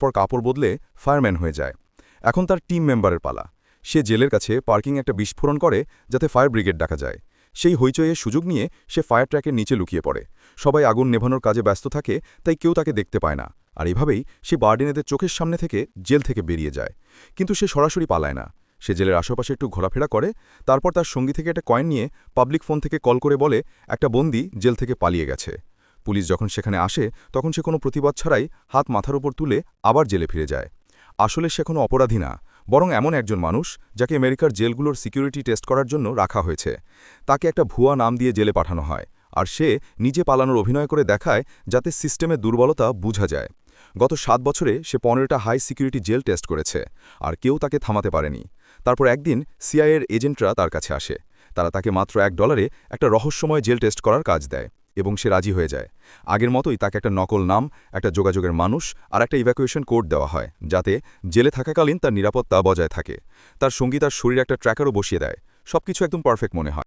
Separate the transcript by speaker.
Speaker 1: পর কাপড় বদলে ফায়ারম্যান হয়ে যায়। এখন তার টিম মেম্বারের পালা। সে জেলের কাছে পার্কিং একটা বিস্ফোরণ করে যাতে ফায়ার ব্রিগেড ডাকা যায়। সেই হইচইয়ের সুযোগ নিয়ে সে ফায়ার ট্র্যাকের নিচে লুকিয়ে পড়ে। সবাই আগুন নেভানোর কাজে ব্যস্ত থাকে, তাই কেউ তাকে দেখতে পায় না। আর এভাবেই সে বার্ডিনেদের চোখের সামনে থেকে জেল থেকে বেরিয়ে যায়। কিন্তু সে সরাসরি পালায় না। সে জেলের আশেপাশে একটু ঘোরাফেরা করে, তারপর তার সঙ্গী থেকে একটা কয়েন নিয়ে পাবলিক ফোন থেকে কল করে বলে একটা বন্দী জেল থেকে পালিয়ে গেছে। পুলিশ যখন সেখানে আসে তখন সে কোনো প্রতিবাদ ছাড়াই হাত মাথার ওপর তুলে আবার জেলে ফিরে যায়। আসলে সে কোনো অপরাধী না, বরং এমন একজন মানুষ যাকে আমেরিকার জেলগুলোর সিকিউরিটি টেস্ট করার জন্য রাখা হয়েছে। তাকে একটা ভুয়া নাম দিয়ে জেলে পাঠানো হয়, আর সে নিজে পালানোর অভিনয় করে দেখায় যাতে সিস্টেমের দুর্বলতা বোঝা যায়। গত 7 বছরে সে 15টা হাই সিকিউরিটি জেল টেস্ট করেছে, আর কেউ তাকে থামাতে পারেনি। তারপর একদিন সিআইএর এজেন্টরা তার কাছে আসে। তারা তাকে মাত্র $1 একটা রহস্যময় জেল টেস্ট করার কাজ দেয়, এবং সে রাজি হয়ে যায়। আগের মতোই তাকে একটা নকল নাম, একটা যোগাযোগের মানুষ আর একটা ইভ্যাকুয়েশন কোড দেওয়া হয়, যাতে জেলে থাকাকালীন তার নিরাপত্তা বজায় থাকে। তার সঙ্গী তার শরীরে একটা ট্র্যাকারও বসিয়ে দেয়। সবকিছু একদম পারফেক্ট মনে হয়।